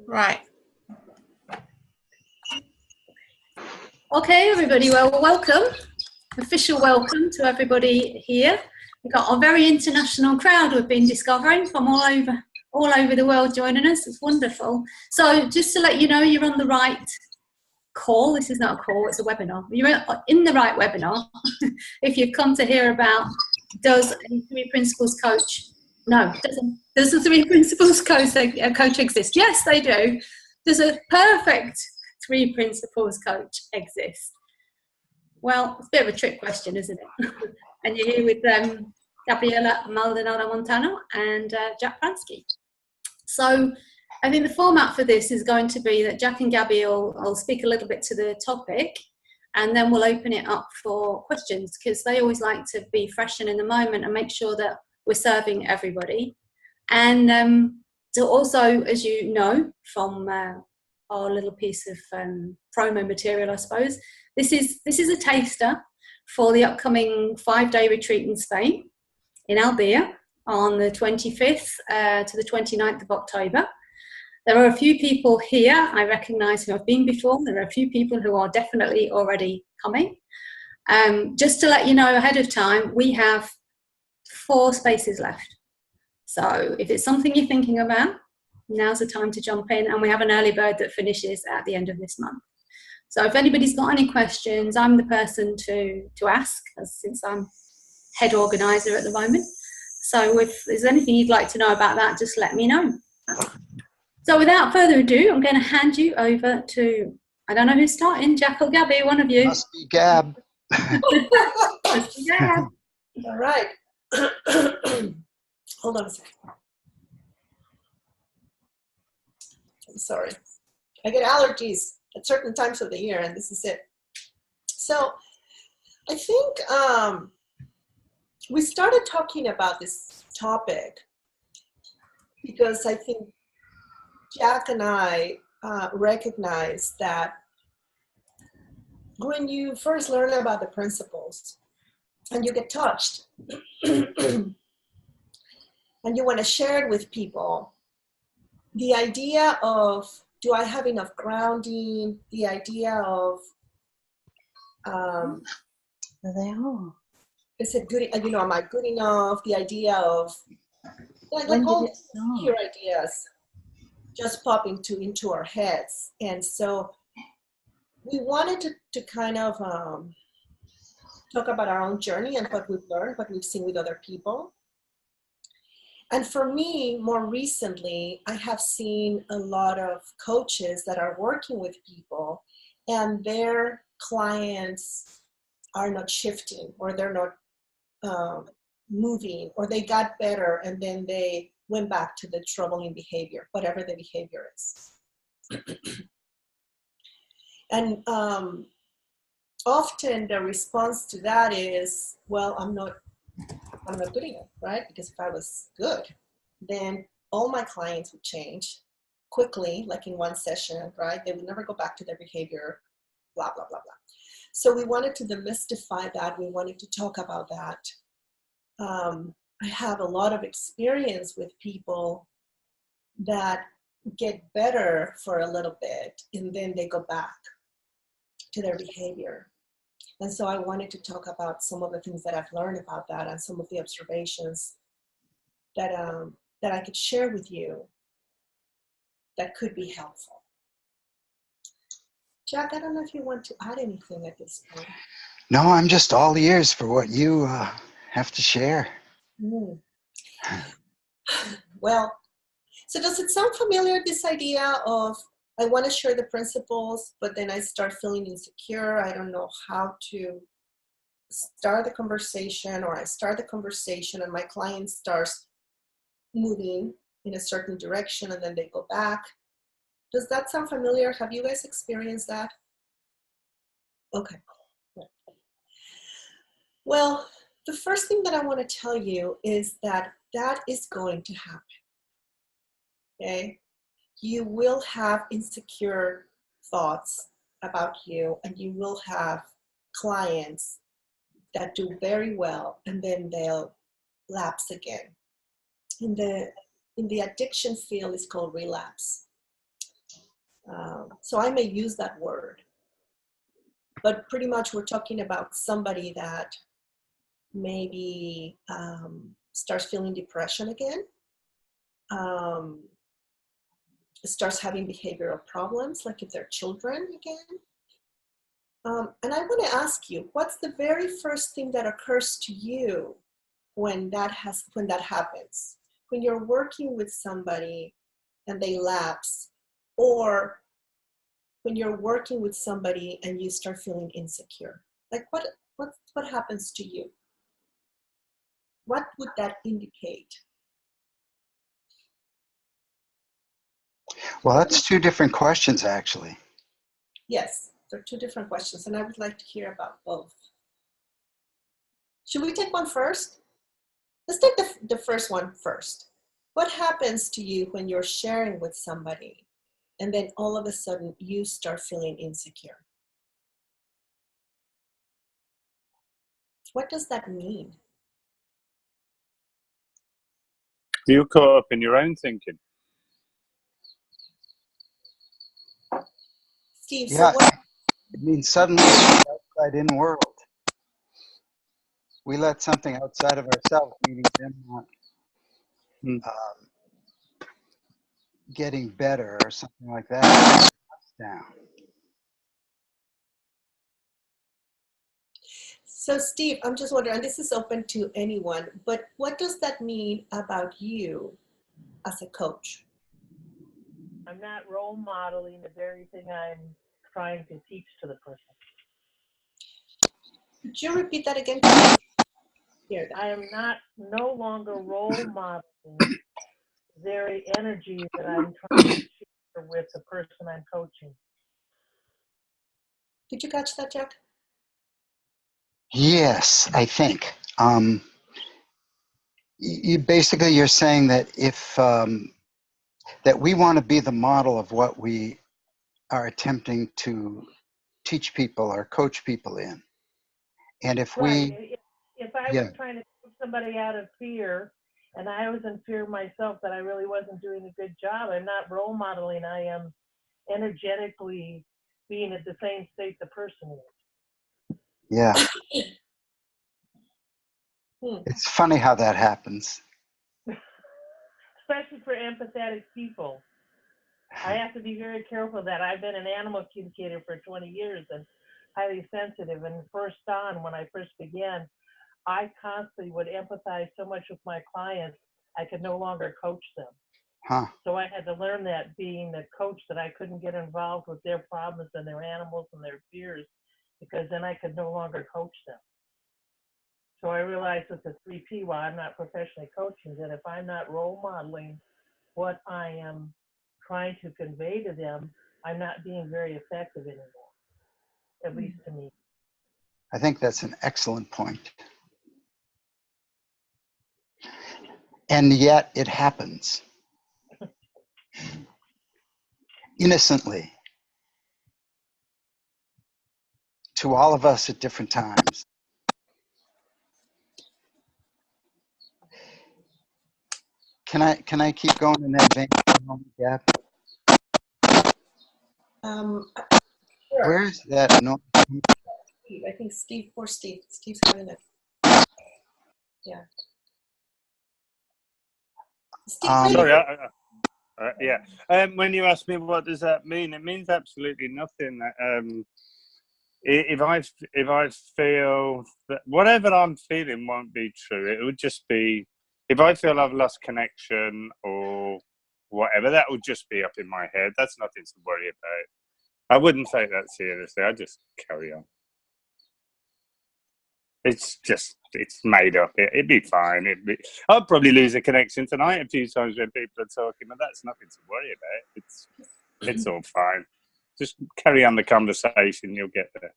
Right. Okay, everybody, well, welcome. Official welcome to everybody here. We've got a very international crowd we've been discovering from all over the world joining us. It's wonderful. So just to let you know, you're on the right call. This is not a call, it's a webinar. You're in the right webinar. If you've come to hear about does a Three Principles coach, no, does a Three Principles coach exist? Yes, they do. Does a perfect Three Principles coach exist? Well, it's a bit of a trick question, isn't it? And you're here with Gabriela, Moldonado-Montano, and Jack Pransky. So I think the format for this is going to be that Jack and Gabby will speak a little bit to the topic, and then we'll open it up for questions, because they always like to be fresh and in the moment and make sure that we're serving everybody. And so also, as you know from our little piece of promo material, I suppose, this is a taster for the upcoming 5-day retreat in Spain, in Albia, on the 25th to the 29th of October. There are a few people here I recognise who have been before. There are a few people who are definitely already coming. Just to let you know ahead of time, we have 4 spaces left. So if it's something you're thinking about, now's the time to jump in, and we have an early bird that finishes at the end of this month. So if anybody's got any questions, I'm the person to ask, since I'm head organiser at the moment. So if there's anything you'd like to know about that, just let me know. So without further ado, I'm going to hand you over to, I don't know who's starting, Jack or Gabby, one of you. Must be Gab. Must be Gab. All right. Hold on a second. I'm sorry. I get allergies at certain times of the year, and this is it. So I think we started talking about this topic because I think Jack and I recognize that when you first learn about the principles and you get touched and you want to share it with people, the idea of, do I have enough grounding? The idea of, They are. is it good? You know, am I good enough? The idea of, like all your ideas just pop into our heads. And so we wanted to kind of talk about our own journey and what we've learned, what we've seen with other people. And for me, more recently, I have seen a lot of coaches that are working with people and their clients are not shifting, or they're not moving, or they got better and then they went back to the troubling behavior, whatever the behavior is. And often the response to that is, well, I'm not good enough, right? Because if I was good, then all my clients would change quickly, like in one session, right? They would never go back to their behavior, blah, blah, blah, blah. So we wanted to demystify that. We wanted to talk about that. I have a lot of experience with people that get better for a little bit and then they go back to their behavior. And so I wanted to talk about some of the things that I've learned about that and some of the observations that I could share with you that could be helpful. Jack, I don't know if you want to add anything at this point. No, I'm just all ears for what you have to share. Well, so does it sound familiar, this idea of, I want to share the principles, but then I start feeling insecure. I don't know how to start the conversation, or I start the conversation and my client starts moving in a certain direction and then they go back. Does that sound familiar? Have you guys experienced that? Okay. Well, the first thing that I want to tell you is that that is going to happen. Okay? You will have insecure thoughts about you, and you will have clients that do very well and then they'll lapse again. And in the addiction field is called relapse. So I may use that word, but pretty much we're talking about somebody that maybe starts feeling depression again, starts having behavioral problems, like if they're children again. And I want to ask you, what's the very first thing that occurs to you when that happens? When you're working with somebody and they lapse, or when you're working with somebody and you start feeling insecure? Like what happens to you? What would that indicate? Well, that's two different questions, actually. Yes, they're two different questions, and I would like to hear about both. Should we take one first? Let's take the first one first. What happens to you when you're sharing with somebody and then all of a sudden you start feeling insecure? What does that mean? You're caught up in your own thinking. Steve, Yeah, so what? it means suddenly it's the outside-in world. We let something outside of ourselves, meaning them not getting better or something like that, down. So Steve, I'm just wondering, and this is open to anyone, but what does that mean about you as a coach? I'm not role modeling the very thing I'm trying to teach to the person. Could you repeat that again? Hear that. I am no longer role modeling the very energy that I'm trying to share with the person I'm coaching. Did you catch that, Jack? Yes, I think. You're saying that if that we want to be the model of what we are attempting to teach people or coach people in, and if Right. we, If I was trying to coach somebody out of fear, and I was in fear myself that I really wasn't doing a good job, I'm not role modeling. I am energetically being at the same state the person is. yeah, it's funny how that happens. Especially for empathetic people. I have to be very careful of that. I've been an animal communicator for 20 years and highly sensitive. And first on, when I first began, I constantly would empathize so much with my clients, I could no longer coach them. Huh. So I had to learn that being a coach, that I couldn't get involved with their problems and their animals and their fears, because then I could no longer coach them. So I realized with the 3P, while I'm not professionally coaching, that if I'm not role modeling what I am trying to convey to them, I'm not being very effective anymore, at least to me. I think that's an excellent point. And yet it happens. Innocently. To all of us at different times. Can I keep going in that vein for a moment, Gab? Sure. Where's that noise? Steve, I think Steve, poor Steve. Steve's having it. Yeah. Steve, Sorry, yeah. When you ask me what does that mean, it means absolutely nothing. If I feel that whatever I'm feeling won't be true, it would just be, if I feel I've lost connection or whatever, that would just be up in my head. That's nothing to worry about. I wouldn't take that seriously. I'd just carry on. It's made up. It'd be fine. I'll probably lose a connection tonight a few times when people are talking, but that's nothing to worry about. It's all fine. Just carry on the conversation. You'll get there.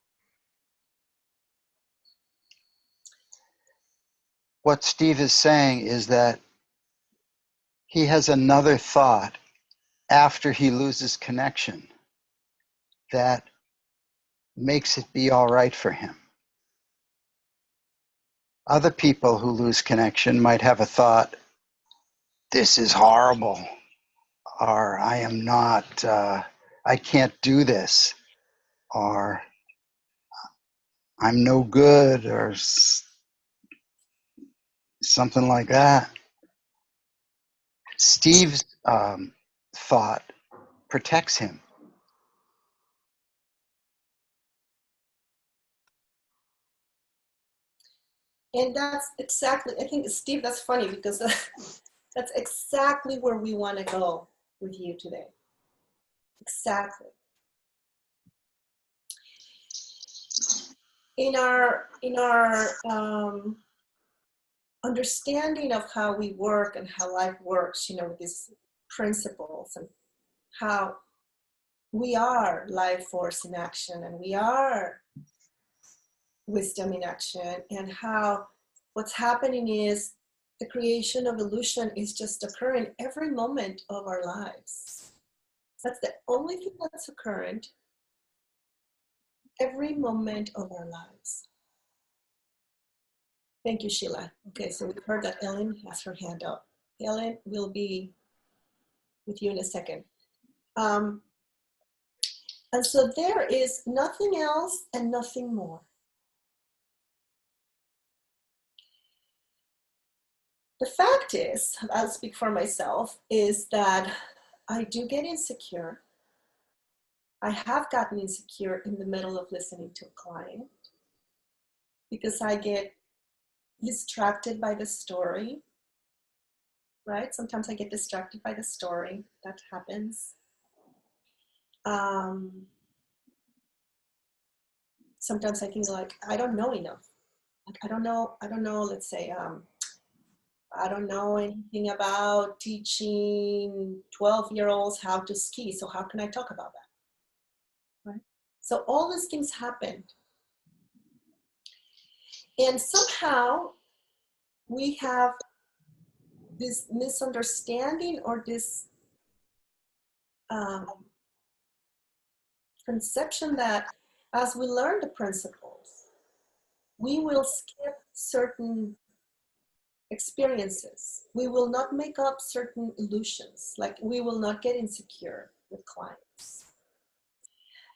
What Steve is saying is that he has another thought after he loses connection that makes it be all right for him. Other people who lose connection might have a thought this is horrible, or I am not, I can't do this, or I'm no good, or something like that. Steve's thought protects him. And that's exactly, I think, Steve, that's funny because that's exactly where we want to go with you today. Exactly. In our understanding of how we work and how life works, with these principles and how we are life force in action and we are wisdom in action, and how what's happening is the creation of illusion is just occurring every moment of our lives. That's the only thing that's occurring every moment of our lives. Thank you, Sheila. Okay, so we've heard that Ellen has her hand up. Ellen will be with you in a second. And so there is nothing else and nothing more. The fact is, I'll speak for myself, is that I do get insecure. I have gotten insecure in the middle of listening to a client because I get distracted by the story, right? Sometimes I get distracted by the story. That happens. Sometimes I think like, I don't know enough. Like, I don't know, let's say, I don't know anything about teaching 12-year-olds how to ski, so how can I talk about that, right? So all these things happened. And somehow we have this misunderstanding or this conception that as we learn the principles, we will skip certain experiences. We will not make up certain illusions, like we will not get insecure with clients.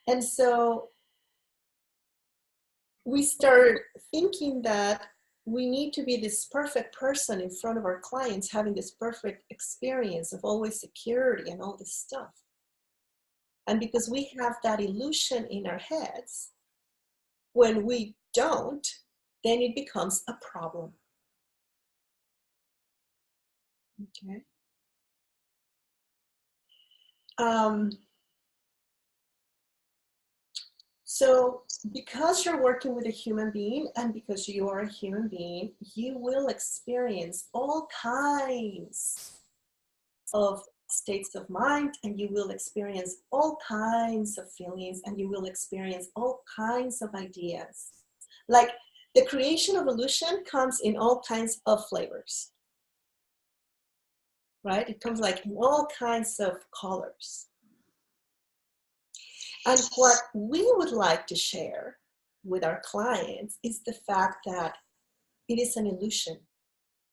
And so we start thinking that we need to be this perfect person in front of our clients, having this perfect experience of always security and all this stuff. And because we have that illusion in our heads, when we don't, then it becomes a problem. Okay. So because you're working with a human being and because you are a human being, you will experience all kinds of states of mind, and you will experience all kinds of feelings, and you will experience all kinds of ideas. Like the creation of illusion comes in all kinds of flavors, right? It comes like in all kinds of colors. And what we would like to share with our clients is the fact that it is an illusion,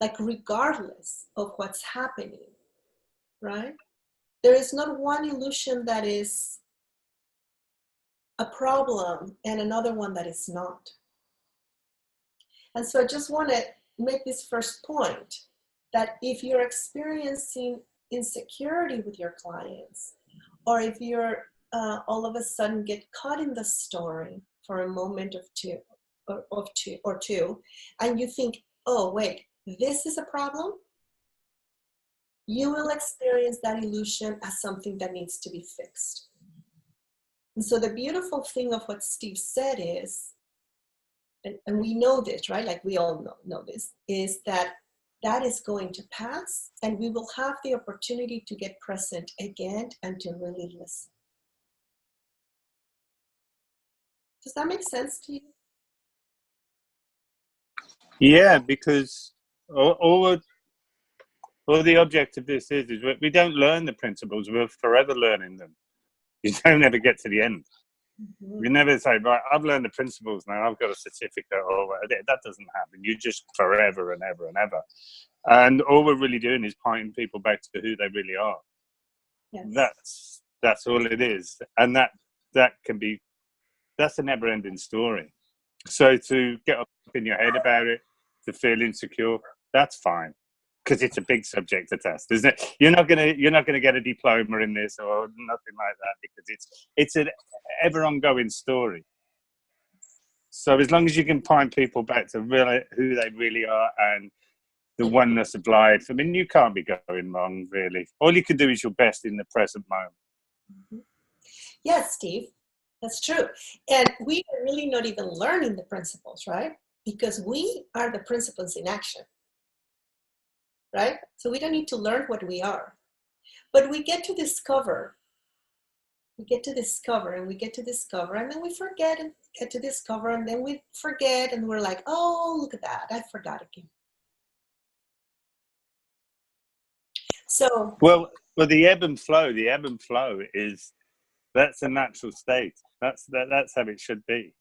like regardless of what's happening, right? There is not one illusion that is a problem and another one that is not. And so I just want to make this first point, that if you're experiencing insecurity with your clients, or if you're all of a sudden get caught in the story for a moment of two, and you think, oh, wait, this is a problem, you will experience that illusion as something that needs to be fixed. And so the beautiful thing of what Steve said is, and we know this, right? Like we all know this, is that that is going to pass, and we will have the opportunity to get present again and to really listen. Does that make sense to you? Yeah, because all the object of this is we don't learn the principles, we're forever learning them. You don't ever get to the end. Mm-hmm. You never say, right, I've learned the principles now, I've got a certificate, or that doesn't happen. You just forever and ever and ever. And all we're really doing is pointing people back to who they really are. Yes. That's all it is. And that's a never-ending story. So to get up in your head about it, to feel insecure, that's fine, because it's a big subject to test, isn't it? You're not gonna get a diploma in this or nothing like that, because it's an ever ongoing story. So as long as you can point people back to really who they really are and the oneness of life, I mean, you can't be going wrong, really. All you can do is your best in the present moment. Mm-hmm. Yes, Steve, that's true. And we are really not even learning the principles, right? Because we are the principles in action, right? So we don't need to learn what we are. But we get to discover. We get to discover and we get to discover, and then we forget and get to discover, and then we forget, and we're like, oh, look at that, I forgot again. So the ebb and flow that's a natural state. That's how it should be.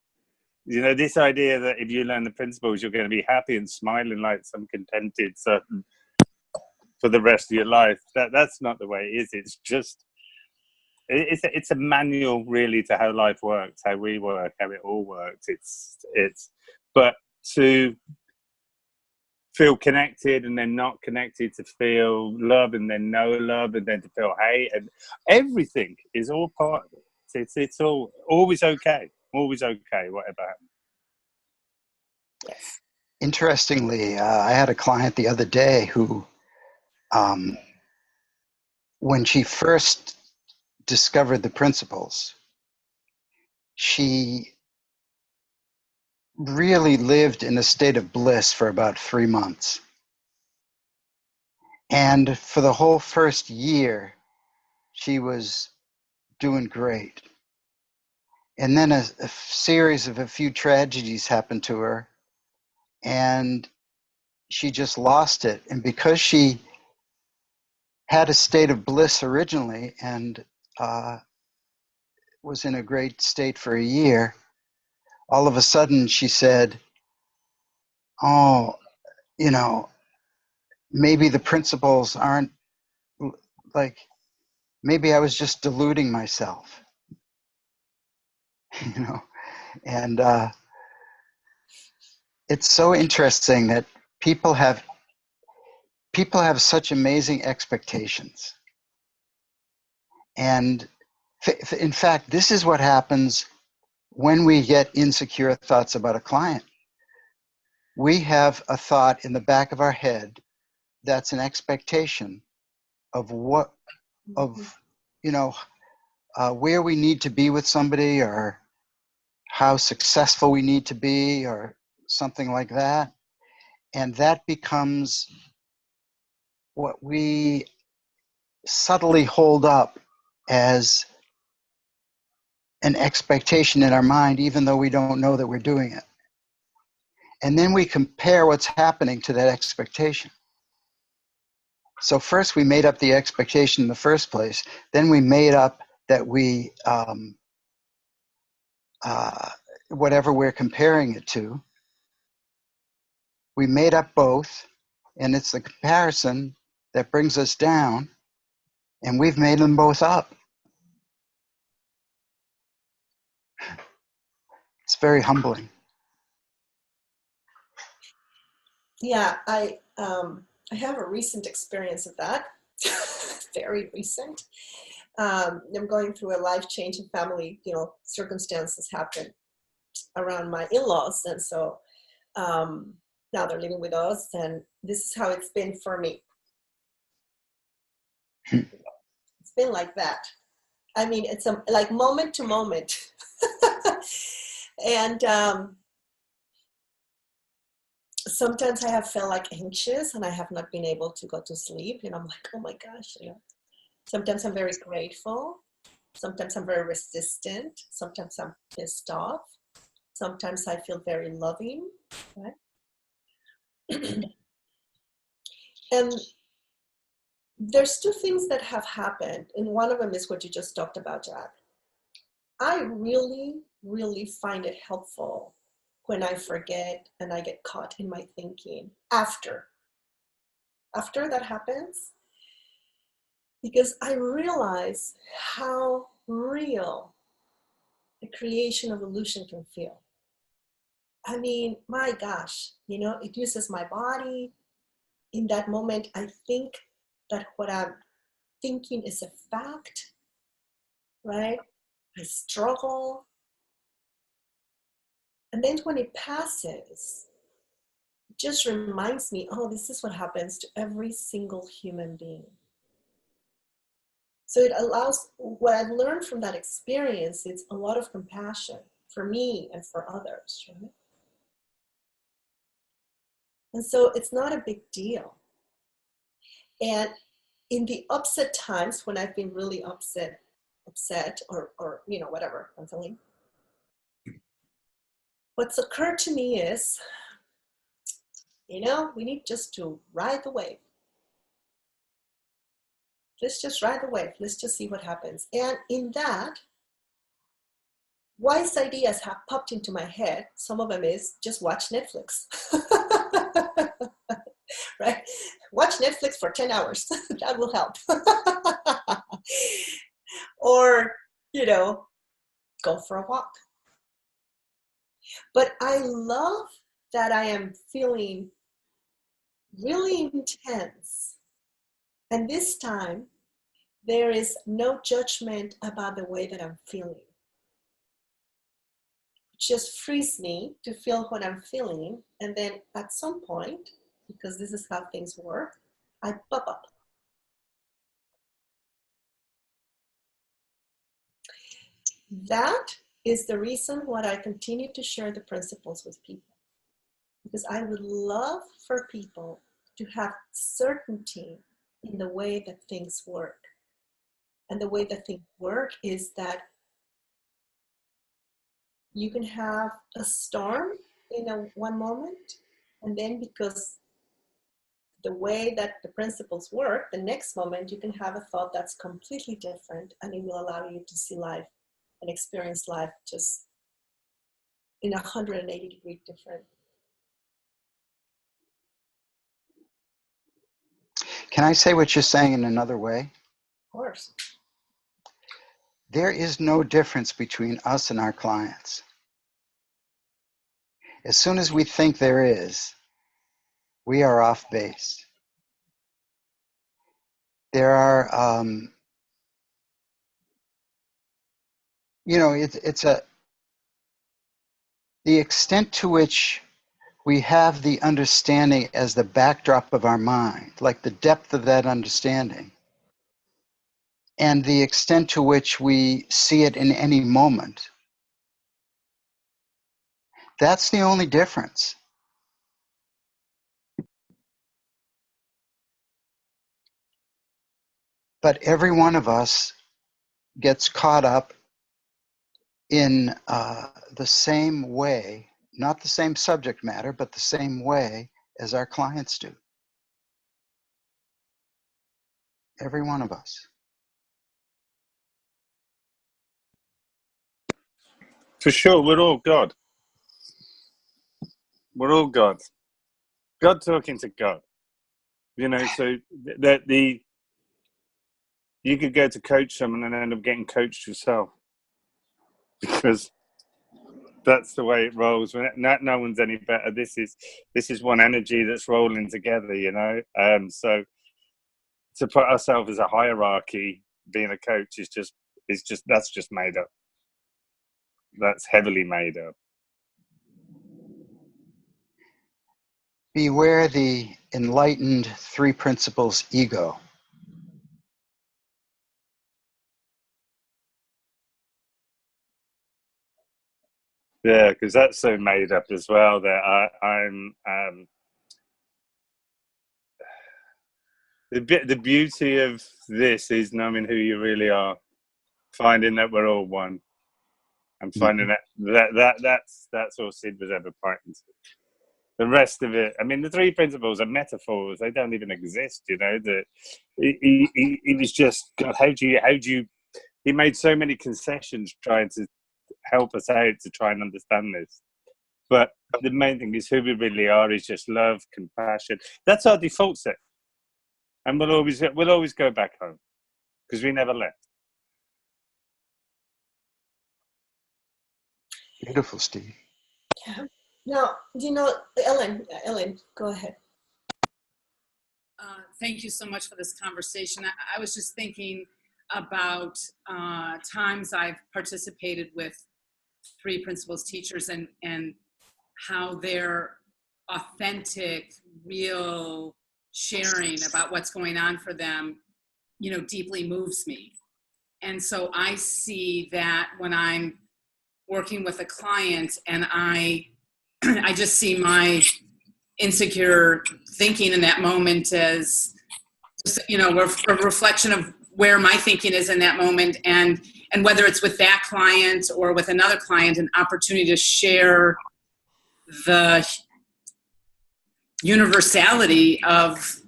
You know, this idea that if you learn the principles, you're going to be happy and smiling like some contented certain for the rest of your life. That's not the way it is. It's just it's a manual really to how life works, how we work, how it all works. But to feel connected and then not connected, to feel love and then no love, and then to feel hate, and everything is all part of it. It's all always okay, whatever happens. yes. Interestingly, I had a client the other day who, when she first discovered the principles, she really lived in a state of bliss for about 3 months. And for the whole first year, she was doing great. And then a series of a few tragedies happened to her, and she just lost it. And because she had a state of bliss originally and was in a great state for a year, all of a sudden she said, oh, you know, maybe the principles aren't like, maybe I was just deluding myself, you know. And it's so interesting that people have such amazing expectations. And in fact, this is what happens when we get insecure thoughts about a client. We have a thought in the back of our head that's an expectation of what, of, you know, where we need to be with somebody, or how successful we need to be, or something like that. And that becomes what we subtly hold up as an expectation in our mind, even though we don't know that we're doing it. And then we compare what's happening to that expectation. So first we made up the expectation in the first place. Then we made up that we, whatever we're comparing it to, we made up both, and it's the comparison that brings us down, and we've made them both up. It's very humbling. Yeah, I have a recent experience of that. Very recent. I'm going through a life change in family, you know, circumstances happen around my in-laws, and so now they're living with us, and this is how it's been for me. It's been like that. I mean, it's like moment to moment. And sometimes I have felt like anxious and I have not been able to go to sleep. And I'm like, oh my gosh. You know. Sometimes I'm very grateful. Sometimes I'm very resistant. Sometimes I'm pissed off. Sometimes I feel very loving. Right? And there's two things that have happened. And one of them is what you just talked about, Jack. I really, really find it helpful when I forget and I get caught in my thinking after. after that happens, because I realize how real the creation of illusion can feel. I mean, my gosh, it uses my body. In that moment, I think that what I'm thinking is a fact, right? I struggle. And then when it passes, it just reminds me, oh, this is what happens to every single human being. So it allows, what I've learned from that experience, it's a lot of compassion for me and for others, right? And so it's not a big deal. And in the upset times when I've been really upset or whatever I'm feeling, what's occurred to me is, we need just to ride the wave. Let's just ride the wave. Let's just see what happens. And in that, wise ideas have popped into my head. Some of them is just watch Netflix. Right? Watch Netflix for 10 hours. That will help. Or, go for a walk. But I love that I am feeling really intense. And this time, there is no judgment about the way that I'm feeling. It just frees me to feel what I'm feeling. And then at some point, because this is how things work, I pop up. That is the reason why I continue to share the principles with people. Because I would love for people to have certainty in the way that things work. And the way that things work is that you can have a storm in one moment, and then because the way that the principles work, the next moment you can have a thought that's completely different, and it will allow you to see life and experience life just in 180-degree different. Can I say what you're saying in another way? Of course. There is no difference between us and our clients. As soon as we think there is, we are off base. There are, the extent to which we have the understanding as the backdrop of our mind, like the depth of that understanding, and the extent to which we see it in any moment. That's the only difference. But every one of us gets caught up in the same way, not the same subject matter, but the same way as our clients do. Every one of us. For sure, we're all God. We're all God. God talking to God. So that you could go to coach someone and end up getting coached yourself, because that's the way it rolls. No one's any better. This is one energy that's rolling together. So to put ourselves as a hierarchy, being a coach is just that's just made up. That's heavily made up. Beware the enlightened three principles ego. Yeah, because that's so made up as well. That I'm the beauty of this is knowing who you really are, finding that we're all one, and finding that's all Sid was ever pointing to. The rest of it, I mean, the three principles are metaphors; they don't even exist. That he was just God. How do you? He made so many concessions trying to help us out to try and understand this. But the main thing is who we really are is just love, compassion. That's our default set. And we'll always go back home because we never left. Beautiful, Steve. Yeah. Now, Ellen, go ahead. Thank you so much for this conversation. I was just thinking about times I've participated with 3 principals teachers and how their authentic, real sharing about what's going on for them, deeply moves me. And so I see that when I'm working with a client and I just see my insecure thinking in that moment as just, a reflection of where my thinking is in that moment, and whether it's with that client or with another client, an opportunity to share the universality of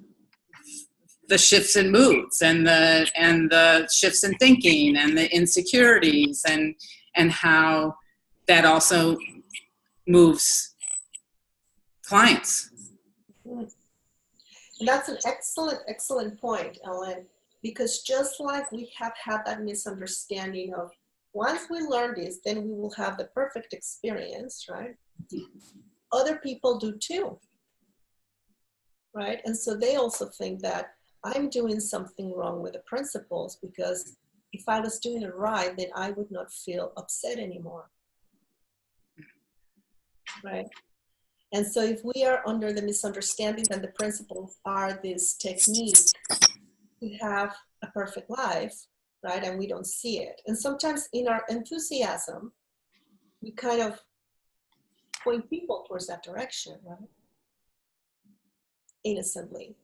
the shifts in moods and the shifts in thinking and the insecurities and how that also moves clients. And that's an excellent point, Ellen, because just like we have had that misunderstanding of once we learn this, then we will have the perfect experience, right? Other people do too, right? And so they also think that I'm doing something wrong with the principles, because if I was doing it right, then I would not feel upset anymore, right? And so if we are under the misunderstanding that the principles are this technique to have a perfect life, right, and we don't see it. And sometimes in our enthusiasm, we kind of point people towards that direction, right? Innocently.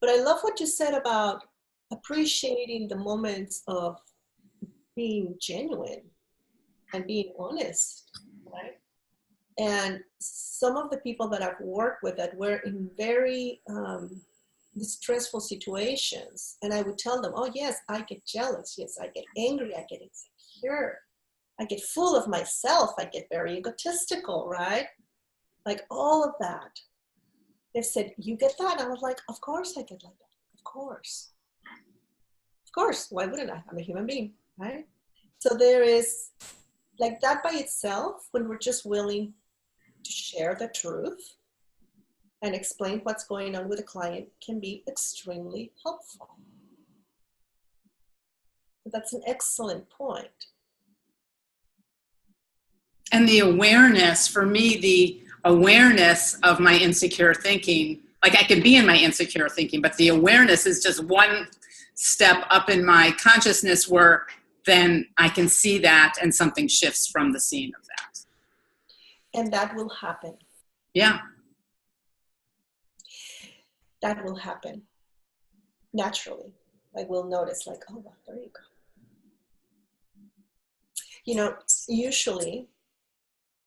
But I love what you said about appreciating the moments of being genuine and being honest, right? And some of the people that I've worked with that were in very stressful situations, and I would tell them, oh yes, I get jealous, yes, I get angry, I get insecure, I get full of myself, I get very egotistical, right? Like all of that. They said, you get that? And I was like, of course I get like that, of course. Of course, why wouldn't I? I'm a human being, right? So there is, like that by itself, when we're just willing to share the truth and explain what's going on with a client, can be extremely helpful. That's an excellent point. And the awareness, for me, the awareness of my insecure thinking, like I can be in my insecure thinking, but the awareness is just one step up in my consciousness where then I can see that and something shifts from the scene of that. And that will happen. Yeah. That will happen naturally. Like we'll notice, like, oh, well, there you go. You know, usually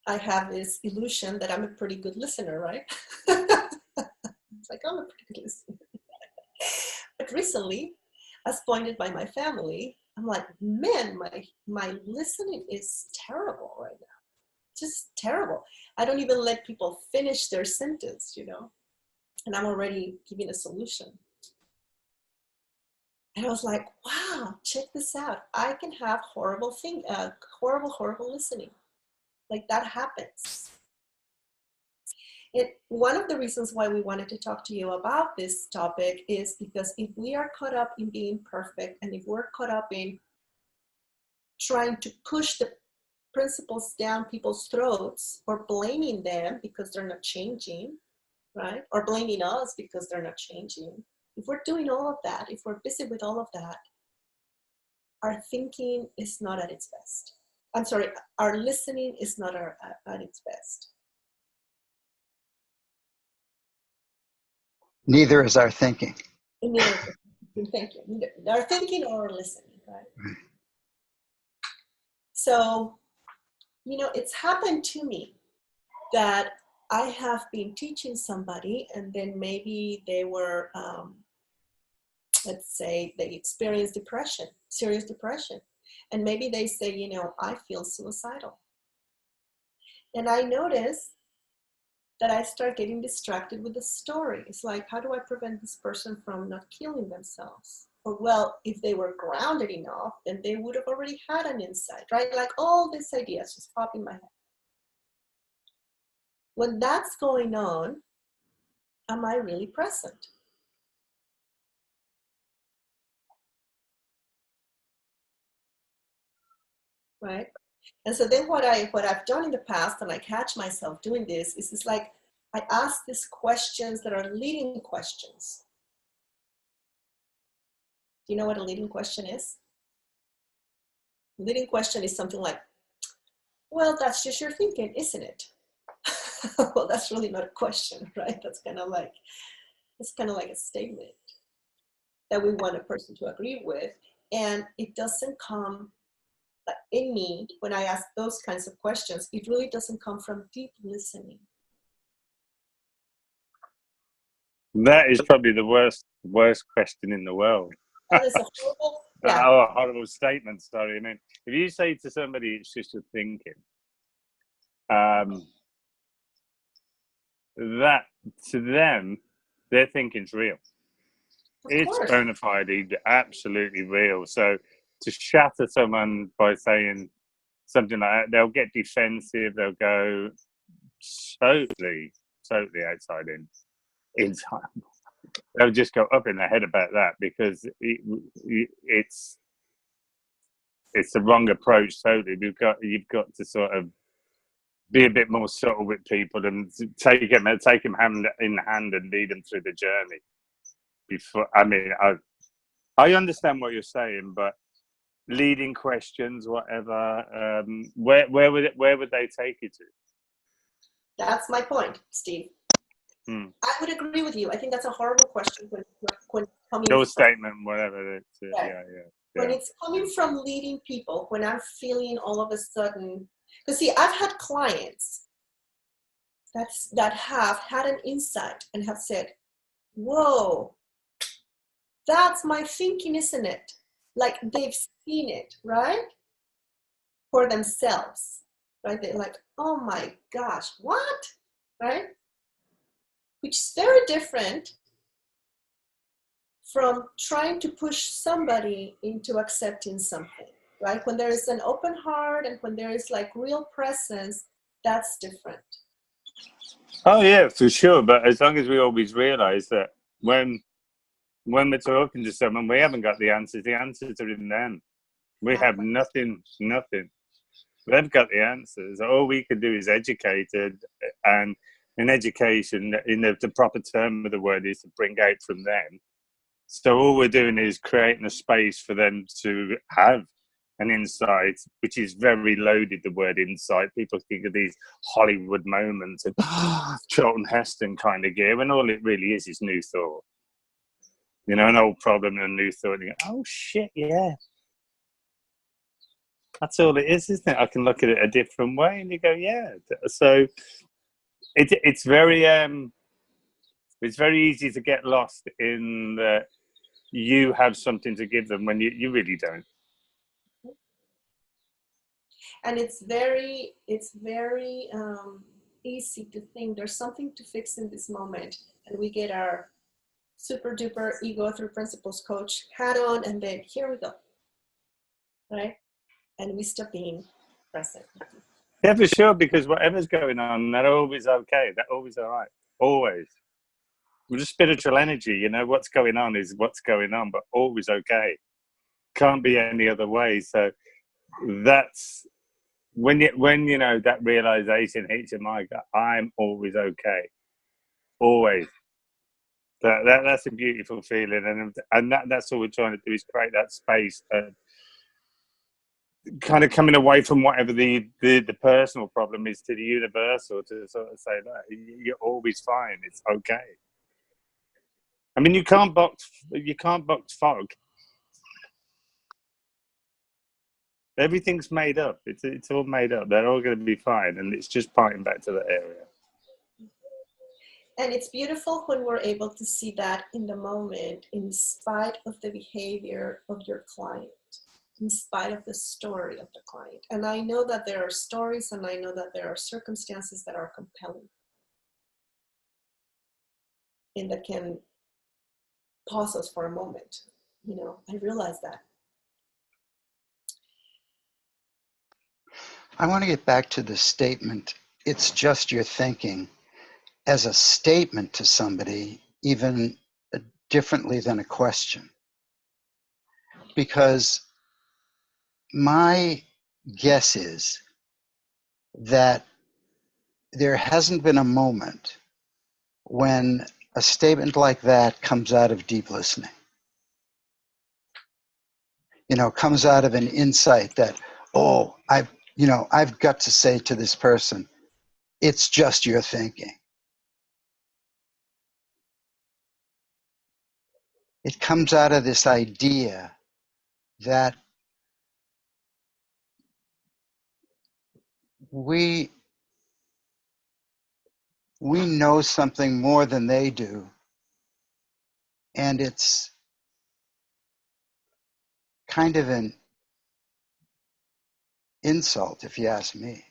I have this illusion that I'm a pretty good listener, right? It's like, I'm a pretty good listener. But recently, as pointed by my family, I'm like, man, my listening is terrible right now. Just terrible. I don't even let people finish their sentence, you know, and I'm already giving a solution. And I was like, wow, check this out. I can have horrible listening. Like that happens. One of the reasons why we wanted to talk to you about this topic is because if we are caught up in being perfect, and if we're caught up in trying to push the principles down people's throats, or blaming them because they're not changing, right? Or blaming us because they're not changing. If we're doing all of that, if we're busy with all of that, our thinking is not at its best. I'm sorry, our listening is not at its best. Neither is our thinking. Thank you. Our thinking or our listening, right? So, you know, it's happened to me that I have been teaching somebody, and then maybe they were, let's say they experienced depression, serious depression. And maybe they say, you know, I feel suicidal. And I notice that I start getting distracted with the story. It's like, how do I prevent this person from not killing themselves? Or, well, if they were grounded enough, then they would have already had an insight, right? Like all these ideas just pop in my head. When that's going on, am I really present? Right? And so then what I've done in the past, and I catch myself doing this, is it's like I ask these questions that are leading questions. Do you know what a leading question is? A leading question is something like, well, that's just your thinking, isn't it? Well, that's really not a question, right? That's kind of like a statement that we want a person to agree with. And it doesn't come in me when I ask those kinds of questions. It really doesn't come from deep listening. That is probably the worst question in the world. That is a horrible, yeah. Oh, a horrible statement. Sorry. I mean, if you say to somebody it's just your thinking, that to them, their thinking's real. It's bona fide, absolutely real. So to shatter someone by saying something like that, they'll get defensive. They'll go totally outside in. They'll just go up in their head about that because it's the wrong approach. Totally, you've got to sort of be a bit more subtle with people and take them hand in hand and lead them through the journey. Before, I mean, I understand what you're saying, but leading questions, whatever, where would they take you to? That's my point, Steve. I would agree with you. I think that's a horrible question when coming your statement, whatever. Yeah. When it's coming from leading people, when I'm feeling all of a sudden, because see, I've had clients that have had an insight and have said, whoa, that's my thinking, isn't it? Like they've seen it, right? For themselves, right? They're like, oh my gosh, what? Right? Which is very different from trying to push somebody into accepting something, right? When there is an open heart and when there is like real presence, that's different. Oh yeah, for sure. But as long as we always realize that when we're talking to someone, we haven't got the answers. The answers are in them. We have nothing. They've got the answers. All we can do is educated, and in education, in the proper term of the word, is to bring out from them. So all we're doing is creating a space for them to have an insight, which is very loaded, the word insight. People think of these Hollywood moments and Charlton Heston kind of gear, when all it really is new thought. You know, an old problem and a new thought. And you go, oh, shit, yeah. That's all it is, isn't it? I can look at it a different way. And you go, yeah. So it's very easy to get lost in the, you have something to give them when you really don't. And it's very easy to think there's something to fix in this moment, and we get our super duper ego through principles coach hat on, and then here we go, right? And we stop being present. Yeah, for sure, because whatever's going on, they're always okay. They're always all right. Always. With the spiritual energy, you know, what's going on is what's going on, but always okay. Can't be any other way. So that's when you know that realization hits your mind. I'm always okay. Always. That's a beautiful feeling, and that's all we're trying to do is create that space. Kind of coming away from whatever the personal problem is to the universal, to sort of say that you're always fine, it's okay. I mean, you can't box fog. Everything's made up. It's all made up. They're all going to be fine, and it's just pointing back to that area. And it's beautiful when we're able to see that in the moment, in spite of the behavior of your client, in spite of the story of the client. And I know that there are stories, and I know that there are circumstances that are compelling. and that can pause us for a moment. You know, I realized that. I want to get back to the statement, it's just your thinking, as a statement to somebody, even differently than a question. Because my guess is that there hasn't been a moment when a statement like that comes out of deep listening. You know, comes out of an insight that, oh, I've got to say to this person, it's just your thinking. It comes out of this idea that we know something more than they do, and it's kind of an insult, if you ask me.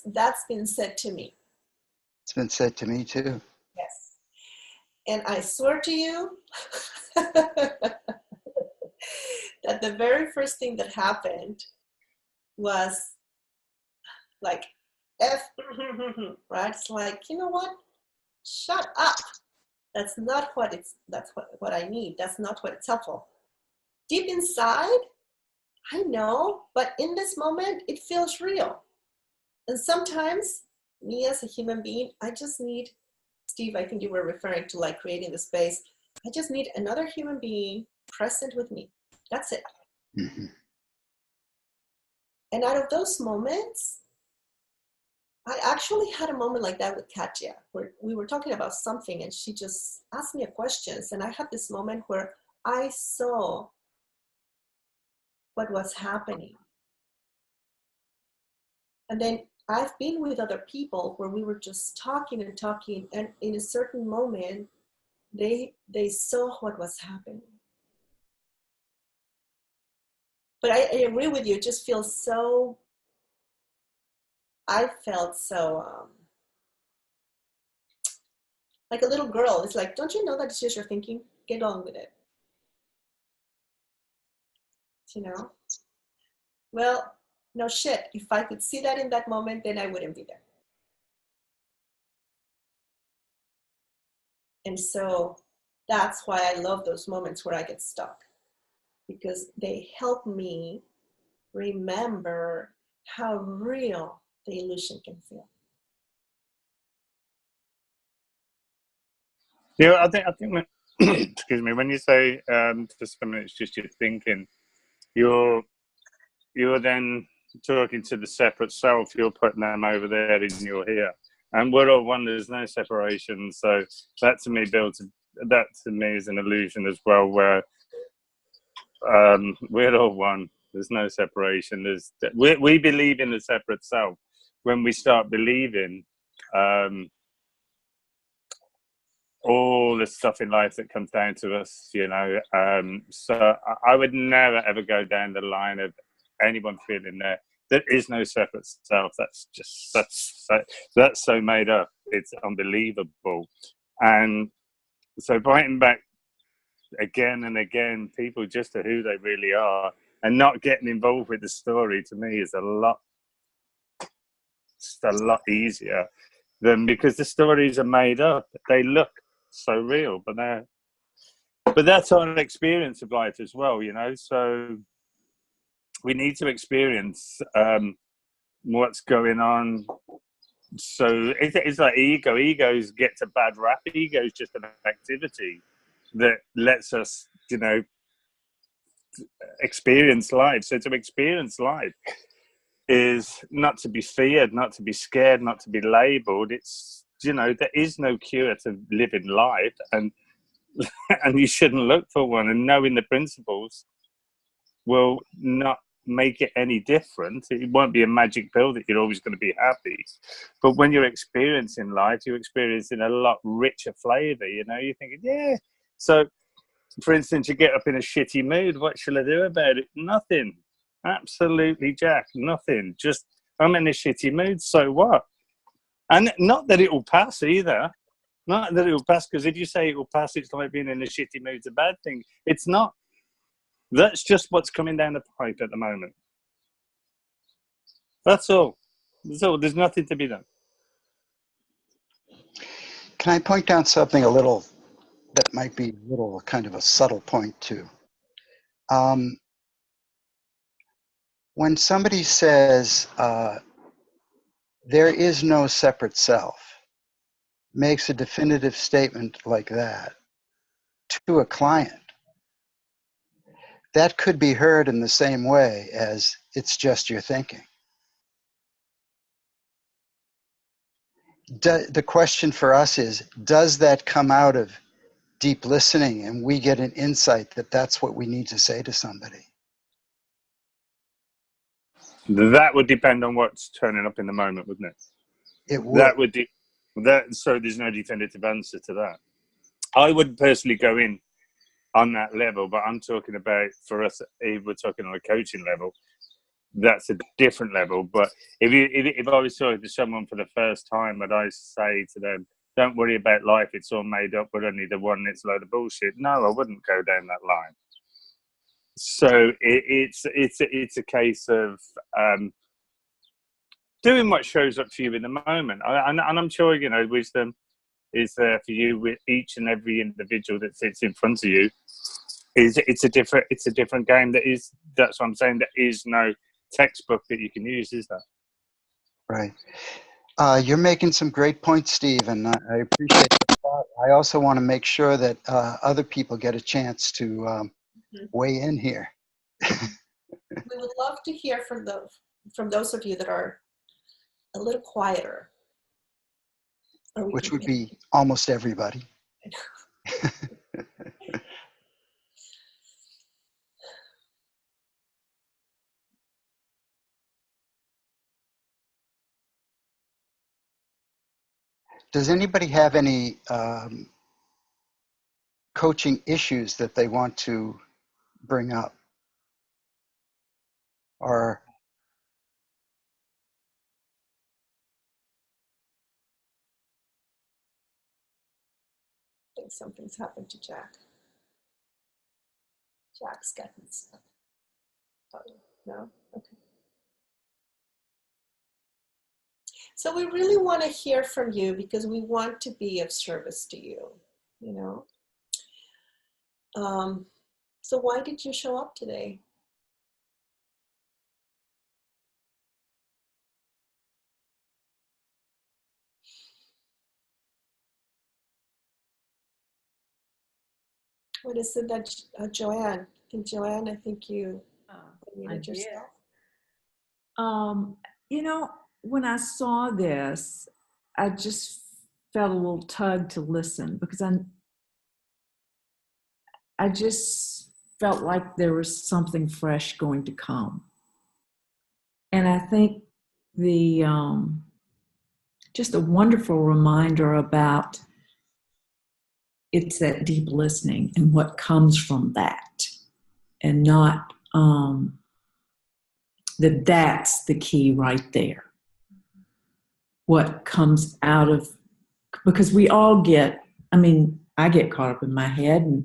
That's been said to me. It's been said to me too. Yes. And I swear to you that the very first thing that happened was like, right? It's like, you know what? Shut up. That's what I need. That's not what it's helpful. Deep inside, I know, but in this moment, it feels real. And sometimes, me as a human being, I just need, Steve, I think you were referring to like creating the space. I just need another human being present with me. That's it. Mm-hmm. And out of those moments, I actually had a moment like that with Katya, where we were talking about something and she just asked me a question. And I had this moment where I saw what was happening. And then I've been with other people where we were just talking and talking, and in a certain moment, they saw what was happening. But I agree with you, it just feels so, I felt so, like a little girl. It's like, don't you know that it's just your thinking? Get on with it. You know? Well, no shit. If I could see that in that moment, then I wouldn't be there. And so that's why I love those moments where I get stuck, because they help me remember how real the illusion can feel. Yeah, I think when, excuse me, when you say for some minutes just your thinking, you're then talking to the separate self. You're putting them over there and you're here, and we're all one. There's no separation. So that to me is an illusion as well, where we're all one. There's no separation. We believe in the separate self. When we start believing all the stuff in life that comes down to us, you know. So I would never ever go down the line of anyone feeling there is no separate self. That's so made up. It's unbelievable. And so fighting back again and again, people just to who they really are, and not getting involved with the story, to me is a lot easier than, because the stories are made up. They look so real, but that's our experience of life as well, you know. So we need to experience what's going on. So it's like egos gets a bad rap. Ego is just an activity that lets us, you know, experience life. So to experience life is not to be feared, not to be scared, not to be labeled. It's, you know, there is no cure to living life, and you shouldn't look for one. And knowing the principles will not make it any different. It won't be a magic pill that you're always going to be happy. But when you're experiencing life, you're experiencing a lot richer flavor. You know, you're thinking, yeah. So, for instance, you get up in a shitty mood. What shall I do about it? Nothing. Absolutely, Jack. Nothing. Just, I'm in a shitty mood, so what? And not that it will pass either. Not that it will pass, because if you say it will pass, it's like being in a shitty mood's a bad thing. It's not. That's just what's coming down the pipe at the moment. That's all. That's all. There's nothing to be done. Can I point out something a little that might be a little kind of a subtle point too? When somebody says there is no separate self, makes a definitive statement like that to a client, that could be heard in the same way as it's just your thinking. The question for us is, does that come out of deep listening and we get an insight that that's what we need to say to somebody? That would depend on what's turning up in the moment, wouldn't it? It would. That would so there's no definitive answer to that. I would personally go in on that level, but I'm talking about, for us, if we're talking on a coaching level, that's a different level. But if I was talking to someone for the first time and I say to them, don't worry about life, it's all made up, we're only the one, it's a load of bullshit. No, I wouldn't go down that line. So it's a case of doing what shows up for you in the moment. And I'm sure, you know, wisdom is there for you with each and every individual that sits in front of you. It's a different game. That's what I'm saying. There is no textbook that you can use, is there? Right. You're making some great points, Steve, and I appreciate the thought. I also want to make sure that other people get a chance to weigh in here. We would love to hear from those of you that are a little quieter. Which would be almost everybody. Does anybody have any coaching issues that they want to bring up? Or I think something's happened to Jack. Jack's gotten stuff. Oh, no? Okay. So we really want to hear from you because we want to be of service to you, you know? So why did you show up today? What is it that Joanne? I think you unmuted yourself. You know, when I saw this, I just felt a little tug to listen because I just felt like there was something fresh going to come. And I think just a wonderful reminder about it's that deep listening and what comes from that, and not that's the key right there. What comes out of, because we all get, I get caught up in my head and,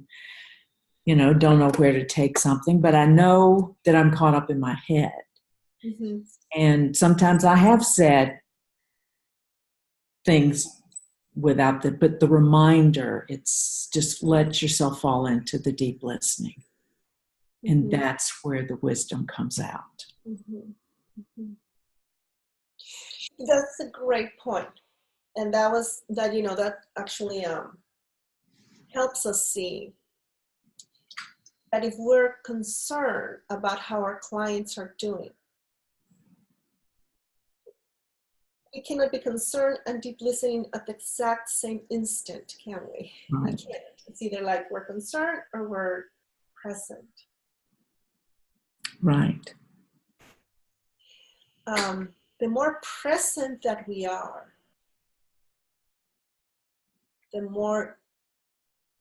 you know, don't know where to take something, but I know that I'm caught up in my head. Mm-hmm. And sometimes I have said things without but the reminder, it's just let yourself fall into the deep listening. And mm-hmm. That's where the wisdom comes out. Mm-hmm. Mm-hmm. That's a great point. And that actually helps us see that if we're concerned about how our clients are doing, we cannot be concerned and deep listening at the exact same instant, can we? Right. We can't. It's either like we're concerned or we're present. Right. The more present that we are, the more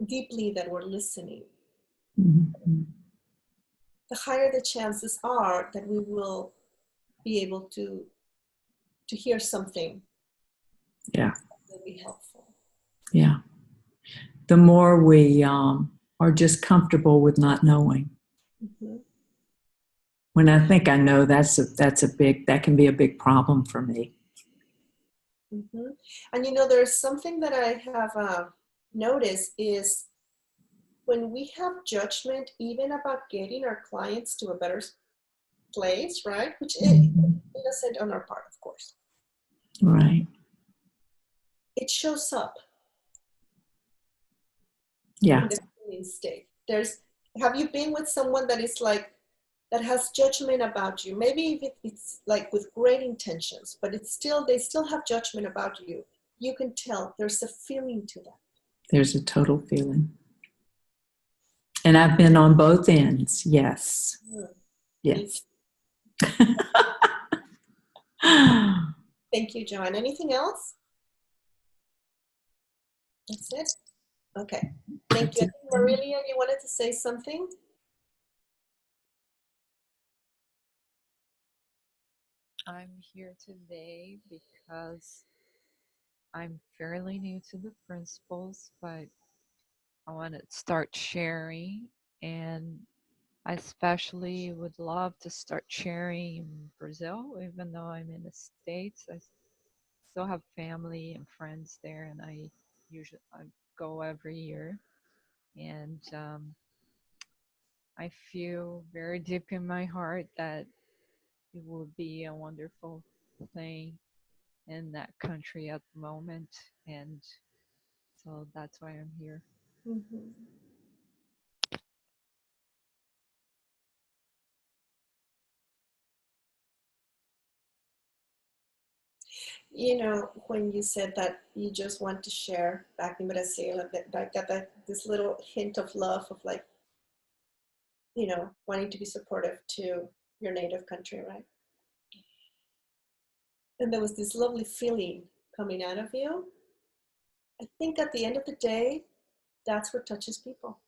deeply that we're listening. Mm-hmm. the higher the chances are that we will be able to hear something. Yeah. That will be helpful. Yeah. The more we are just comfortable with not knowing. Mm-hmm. When I think I know, that can be a big problem for me. Mm-hmm. And you know, there's something that I have noticed is when we have judgment, even about getting our clients to a better place, right? Which is innocent on our part, of course. Right. It shows up. Yeah. In the feeling state. Have you been with someone that is like, that has judgment about you? Maybe if it's like with great intentions, but they still have judgment about you. You can tell there's a feeling to that. There's a total feeling. And I've been on both ends. Yes. Yes. Thank you, John. Anything else? That's it? Okay. Thank you. Marilia, you wanted to say something? I'm here today because I'm fairly new to the principles, but I want to start sharing, and I especially would love to start sharing in Brazil, even though I'm in the States. I still have family and friends there, and I go every year, and I feel very deep in my heart that it would be a wonderful thing in that country at the moment, and so that's why I'm here. Mm-hmm. You know, when you said that you just want to share back in Brazil, I got this little hint of love of like, you know, wanting to be supportive to your native country, right? And there was this lovely feeling coming out of you. I think at the end of the day, that's what touches people.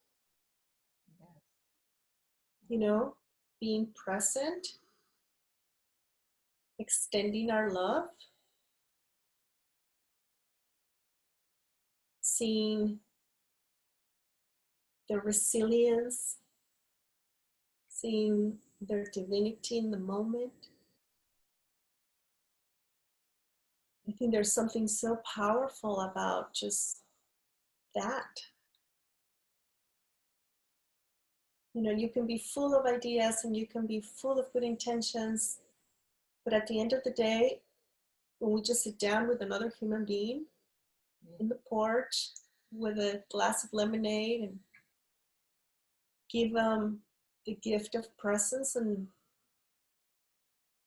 You know, being present, extending our love, seeing their resilience, seeing their divinity in the moment. I think there's something so powerful about just that. You know, you can be full of ideas and you can be full of good intentions, but at the end of the day, when we just sit down with another human being in the porch with a glass of lemonade and give them the gift of presence and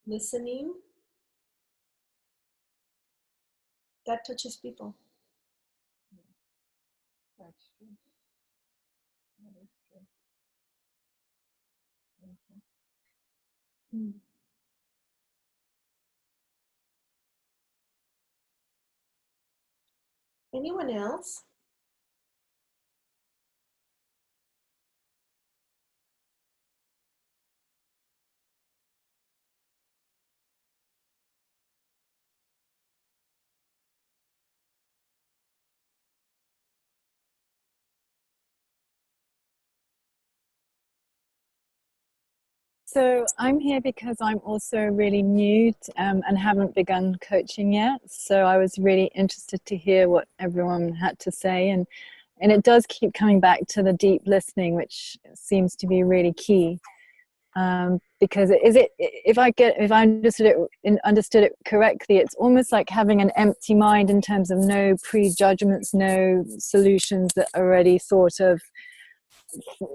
listening, that touches people. That's true. That is true. Mm. Anyone else? So I'm here because I'm also really new and haven't begun coaching yet. So I was really interested to hear what everyone had to say, and it does keep coming back to the deep listening, which seems to be really key. Because if I understood it correctly, it's almost like having an empty mind in terms of no prejudgments, no solutions that are already thought of,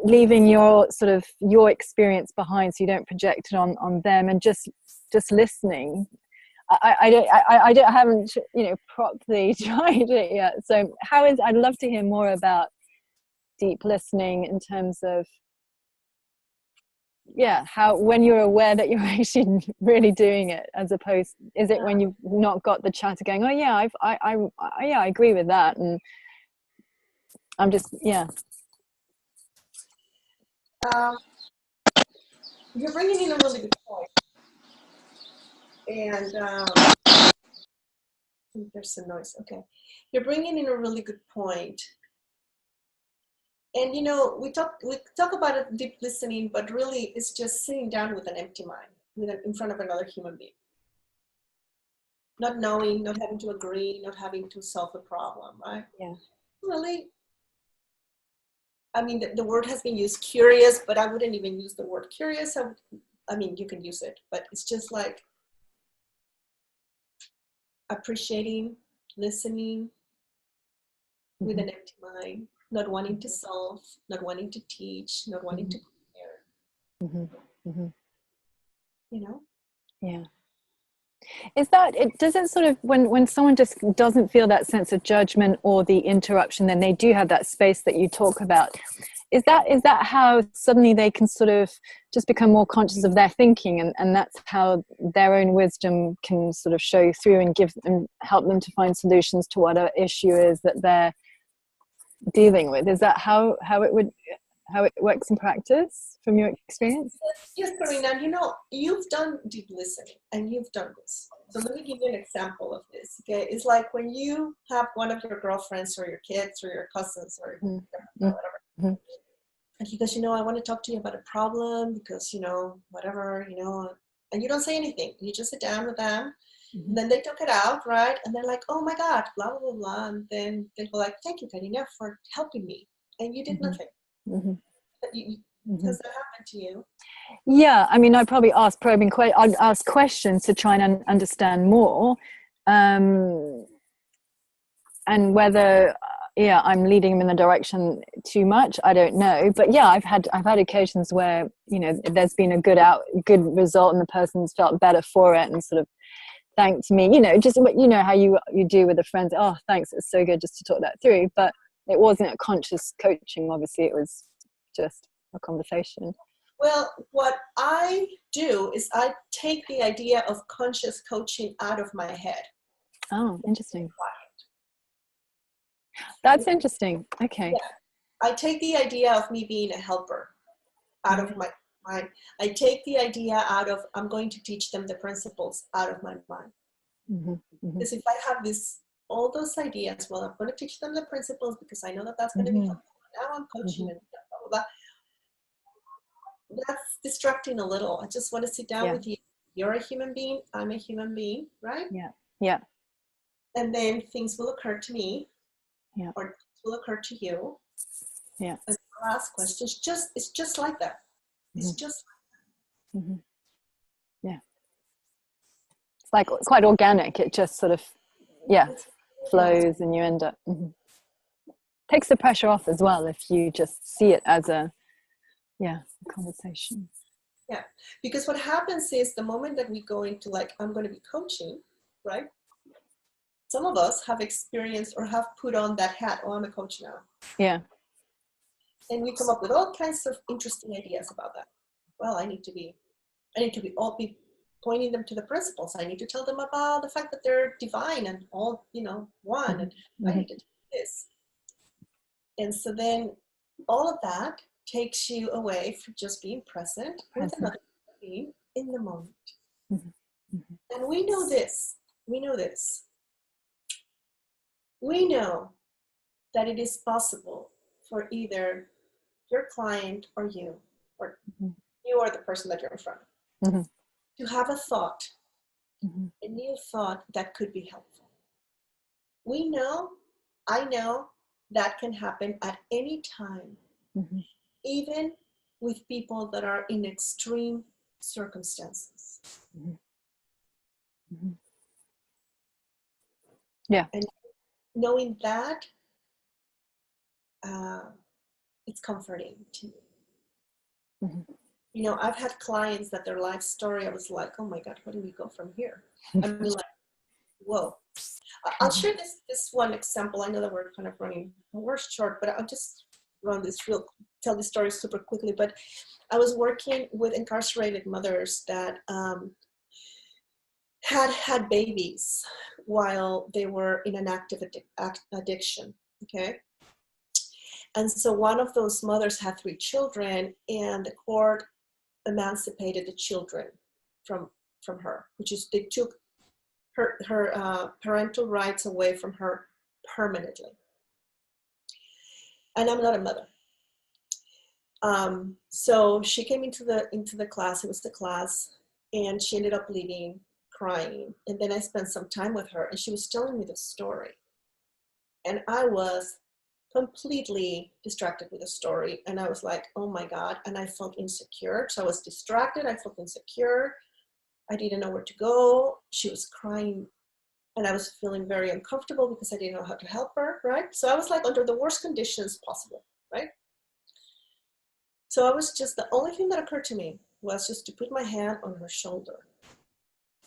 leaving your experience behind, so you don't project it on them, and just listening. I haven't properly tried it yet. So I'd love to hear more about deep listening in terms of how, when you're aware that you're actually really doing it, as opposed, is it when you've not got the chatter going, oh yeah, I agree with that, and I'm just you're bringing in a really good point. And there's some noise. Okay. You're bringing in a really good point. And, you know, we talk about it, deep listening, but really it's just sitting down with an empty mind, in front of another human being. Not knowing, not having to agree, not having to solve the problem, right? Yeah. Really, I mean, the word has been used, curious, but I wouldn't even use the word curious. I mean, you can use it, but it's just like appreciating, listening with an empty mind, not wanting to solve, not wanting to teach, not wanting to compare. You know? Yeah. Is that it? Doesn't sort of when someone just doesn't feel that sense of judgment or the interruption, then they do have that space that you talk about. Is that how suddenly they can sort of just become more conscious of their thinking, and that's how their own wisdom can sort of show through and help them to find solutions to whatever issue is that they're dealing with? Is that how it works in practice from your experience? Yes, Karina, you know, you've done deep listening and you've done this. So let me give you an example of this, okay? It's like when you have one of your girlfriends or your kids or your cousins or whatever, and he goes, you know, I want to talk to you about a problem because, you know, whatever, you know, and you don't say anything. You just sit down with them, and then they talk it out, right? And they're like, oh my God, blah, blah, blah, blah. And then they'll go like, thank you, Karina, for helping me. And you did nothing. Does that happen to you? Yeah, I mean, I'd probably ask I'd ask questions to try and understand more, and whether I'm leading them in the direction too much, I don't know. But yeah, I've had occasions where, you know, there's been a good result and the person's felt better for it and sort of thanked me, you know, just, you know, how you do with a friend. Oh, thanks, it's so good just to talk that through. But it wasn't a conscious coaching, obviously. It was just a conversation. Well, what I do is I take the idea of conscious coaching out of my head. Oh, interesting. That's interesting. Okay. Yeah. I take the idea of me being a helper out of my mind. I take the idea out of, I'm going to teach them the principles out of my mind. Because if I have all those ideas, well, I'm going to teach them the principles because I know that that's going to be helpful. Now I'm coaching and blah, blah, blah. That's distracting a little. I just want to sit down with you. You're a human being. I'm a human being, right? Yeah. And then things will occur to me. Yeah. Or things will occur to you. Yeah. And I'll ask questions. It's just like that. It's just like that. Yeah. It's like quite organic. It just sort of, flows and you end up. Takes the pressure off as well if you just see it as a conversation. Yeah, because what happens is the moment that we go into like, I'm going to be coaching, right? Some of us have experienced or have put on that hat. Oh, I'm a coach now. Yeah. And we come up with all kinds of interesting ideas about that. Well, I need to be pointing them to the principles. I need to tell them about the fact that they're divine and all, you know, one. And I need to do this. And so then all of that takes you away from just being present with another being in the moment. And we know this. We know that it is possible for either your client or you, or you or the person that you're in front of, to have a thought, a new thought that could be helpful. I know that can happen at any time, even with people that are in extreme circumstances. Yeah. And knowing that, it's comforting to me. You know, I've had clients that their life story, I was like, oh my God, where do we go from here? I mean, like, whoa. I'll share this one example. I know that we're kind of we're short, but I'll just tell this story super quickly. But I was working with incarcerated mothers that had babies while they were in an active addiction, okay? And so one of those mothers had 3 children, and the court emancipated the children from her, which is they took her parental rights away from her permanently. And I'm not a mother. So she came into the class. It was the class, and she ended up leaving crying. And then I spent some time with her, and she was telling me the story. And I was completely distracted with the story. And I was like, oh my God. And I felt insecure. So I was distracted. I felt insecure. I didn't know where to go. She was crying, and I was feeling very uncomfortable because I didn't know how to help her, right? So I was like under the worst conditions possible, right? So I was just, the only thing that occurred to me was just to put my hand on her shoulder.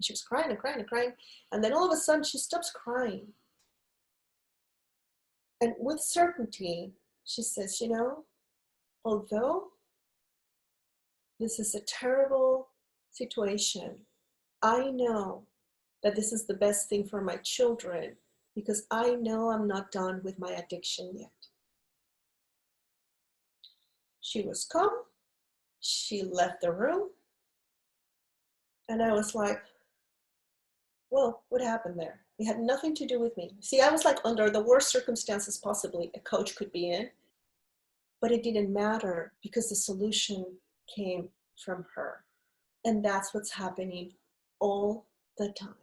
She was crying and crying and crying. And then all of a sudden she stops crying. And with certainty, she says, you know, although this is a terrible situation, I know that this is the best thing for my children because I know I'm not done with my addiction yet. She was calm. She left the room. And I was like, well, what happened there? It had nothing to do with me. See, I was like under the worst circumstances possibly a coach could be in, but it didn't matter because the solution came from her. And that's what's happening all the time.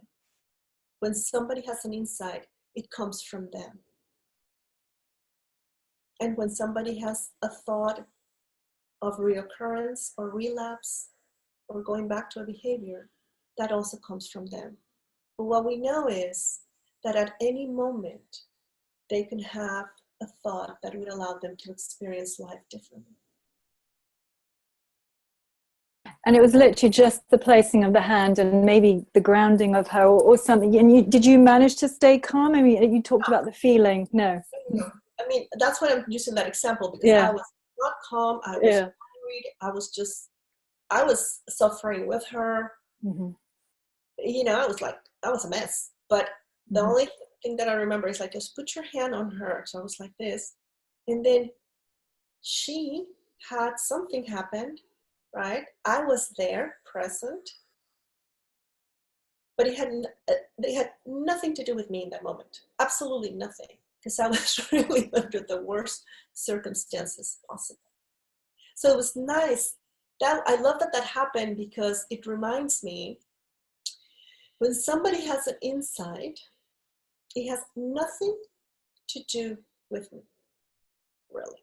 When somebody has an insight, it comes from them. And when somebody has a thought of reoccurrence or relapse or going back to a behavior, that also comes from them. But what we know is that at any moment, they can have a thought that would allow them to experience life differently. And it was literally just the placing of the hand and maybe the grounding of her or something. And did you manage to stay calm? I mean, you talked about the feeling. No. I mean, that's why I'm using that example because I was not calm. I was worried. I was suffering with her. Mm-hmm. You know, I was a mess. But the only thing that I remember is like, just put your hand on her. So I was like this. And then she had something happen, right? I was there, present. But it had nothing to do with me in that moment. Absolutely nothing. Because I was really under the worst circumstances possible. So it was nice. I love that happened because it reminds me when somebody has an insight, it has nothing to do with me, really.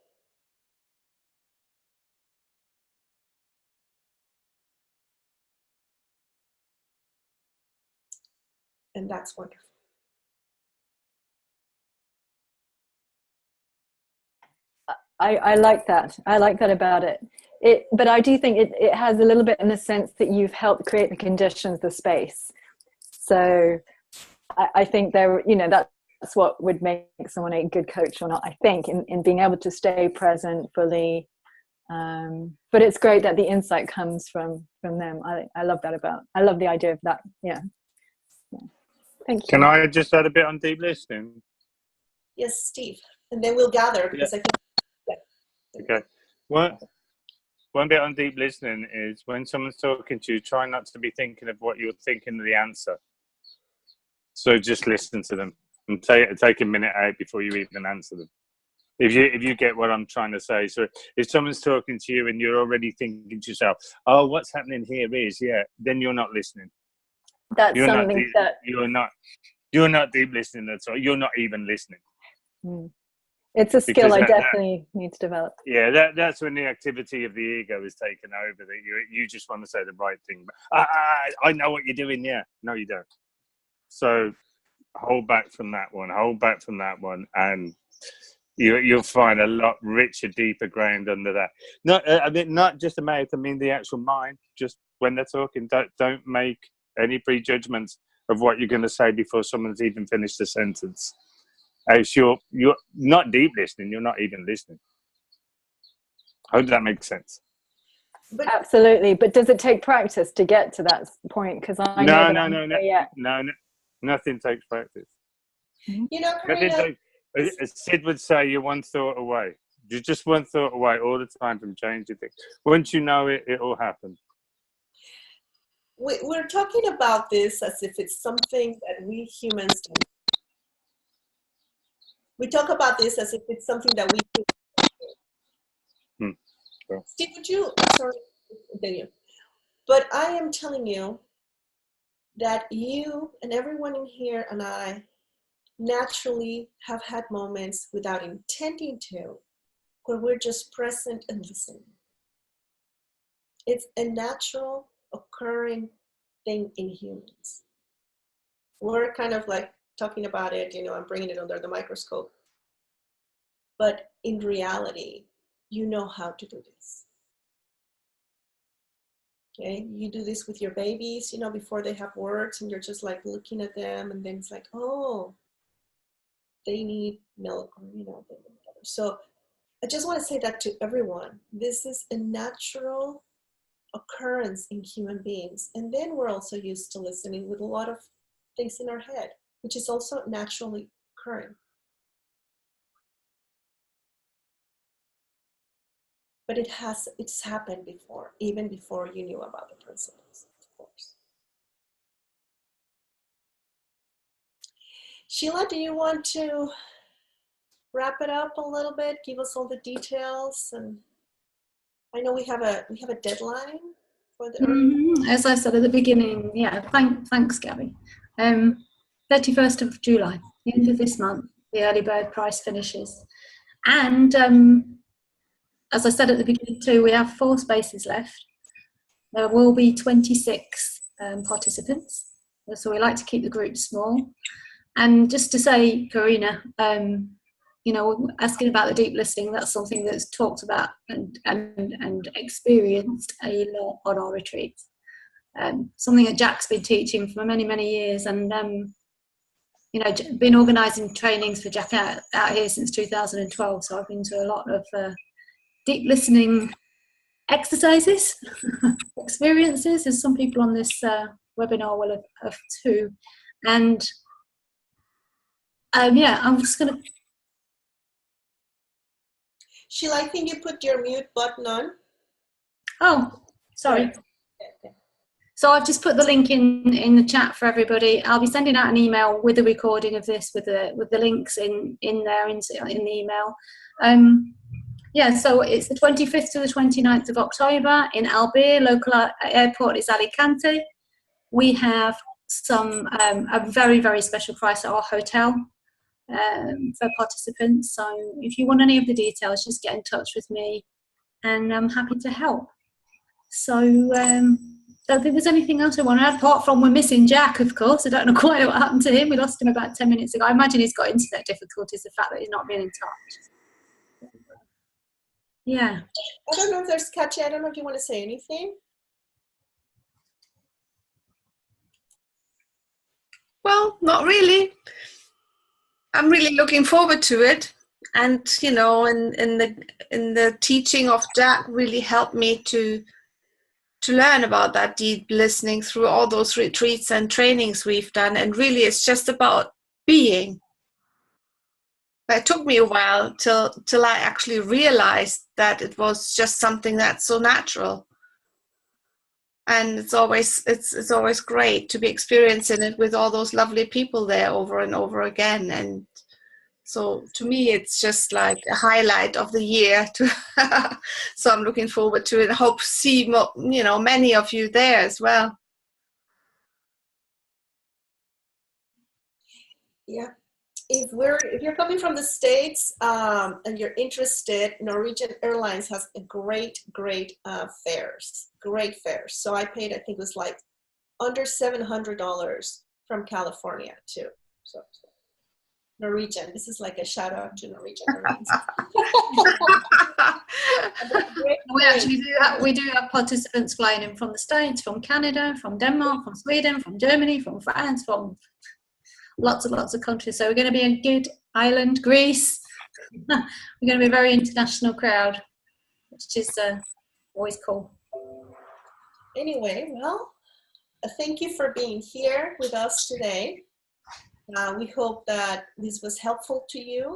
And that's wonderful. I like that. I like that about it. But I do think it has a little bit in the sense that you've helped create the conditions, the space. So I think that's what would make someone a good coach or not, I think, in being able to stay present fully. But it's great that the insight comes from them. I love that I love the idea of that. Yeah. Thank you. Can I just add a bit on deep listening? Yes, Steve. And then we'll gather because I think. Okay. One bit on deep listening is when someone's talking to you, try not to be thinking of what you're thinking of the answer. So just listen to them and take a minute out before you even answer them. If you get what I'm trying to say. So if someone's talking to you and you're already thinking to yourself, oh, what's happening here is, then you're not listening. That's something that you're not deep listening at all. You're not even listening. It's a skill I definitely need to develop. Yeah, that's when the activity of the ego is taken over. That you just want to say the right thing. But I know what you're doing. Yeah, no, you don't. So hold back from that one. And you'll find a lot richer, deeper ground under that. Not just the mouth. I mean the actual mind. Just when they're talking, don't make any prejudgments of what you're going to say before someone's even finished the sentence. If you're not deep listening, you're not even listening. I hope that makes sense. Absolutely. But does it take practice to get to that point? Because I know No, nothing takes practice. You know, Karina, as Sid would say, you're one thought away. You're just one thought away all the time from changing things. Once you know it, it will happen. We're talking about this as if it's something that we humans do. We talk about this as if it's something that we do. Sure. Steve, would you, sorry, continue. But I am telling you that you and everyone in here and I naturally have had moments without intending to, where we're just present and listening. It's a natural occurring thing in humans. We're kind of like talking about it, you know, I'm bringing it under the microscope. But in reality, you know how to do this. Okay, you do this with your babies, you know, before they have words, and you're just like looking at them, and then it's like, oh, they need milk, or, you know, whatever. So I just want to say that to everyone. This is a natural occurrence in human beings. And then we're also used to listening with a lot of things in our head, which is also naturally occurring. But it's happened before, even before you knew about the principles, of course. Sheila, do you want to wrap it up a little bit? Give us all the details, and I know we have a deadline for the As I said at the beginning, yeah. Thanks, Gabby. 31st of July, the end of this month, the early bird price finishes, and as I said at the beginning too, we have 4 spaces left. There will be 26 participants, so we like to keep the group small. And just to say, Karina, you know, asking about the deep listening, that's something that's talked about and experienced a lot on our retreats. Something that Jack's been teaching for many, many years, and you know, been organising trainings for Jack out here since 2012. So I've been to a lot of deep listening exercises, experiences, as some people on this webinar will have too. And yeah, I'm just going to... Sheila, I think you put your mute button on. Oh, sorry. Okay. So I've just put the link in the chat for everybody. I'll be sending out an email with the recording of this, with the links in there in the email. Yeah, so it's the 25th to the 29th of October in Albir. Local airport is Alicante. We have a very, very special price at our hotel for participants. So if you want any of the details, just get in touch with me and I'm happy to help. So don't think there's anything else I want to add, apart from we're missing Jack, of course. I don't know quite what happened to him. We lost him about 10 minutes ago. I imagine he's got internet difficulties, the fact that he's not been in touch. Yeah. I don't know if there's Katya. I don't know if you want to say anything. Well, not really. I'm really looking forward to it, and you know, in the teaching of Jack really helped me to learn about that deep listening through all those retreats and trainings we've done. And really, it's just about being. It took me a while till I actually realized that it was just something that's so natural. And it's always great to be experiencing it with all those lovely people there over and over again. And so to me, it's just like a highlight of the year. So I'm looking forward to it. I hope to see many of you there as well. Yeah. If you're coming from the States and you're interested, Norwegian Airlines has a great fares. So I paid, I think it was like under $700 from California too. So Norwegian, this is like a shout out to Norwegian Airlines. We do have participants flying in from the States, from Canada, from Denmark, from Sweden, from Germany, from France, from lots and lots of countries. So we're going to be in good island, Greece. We're going to be a very international crowd, which is always cool. Anyway, well, thank you for being here with us today. We hope that this was helpful to you.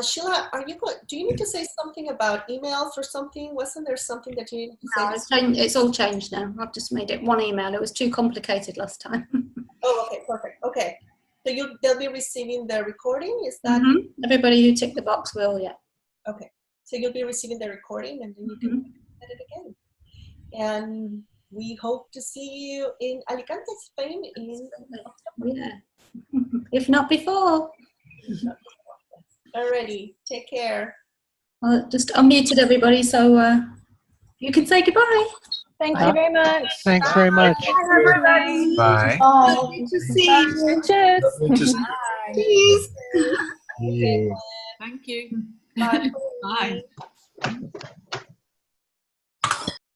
Sheila, do you need to say something about emails or something? Wasn't there something that you needed to say? No, it's all changed now. I've just made it one email. It was too complicated last time. Oh, okay, perfect. Okay. So they'll be receiving the recording, is that? Everybody who ticked the box will, yeah. Okay. So you'll be receiving the recording and then you can edit it again. And we hope to see you in Alicante, Spain in October. Yeah. If not before. Alrighty. Take care. Well, just unmuted everybody, so you can say goodbye. Thank you very much. Thanks very much. Bye. Lovely to see you. Cheers. Just Cheers. Thank you. Bye. Bye.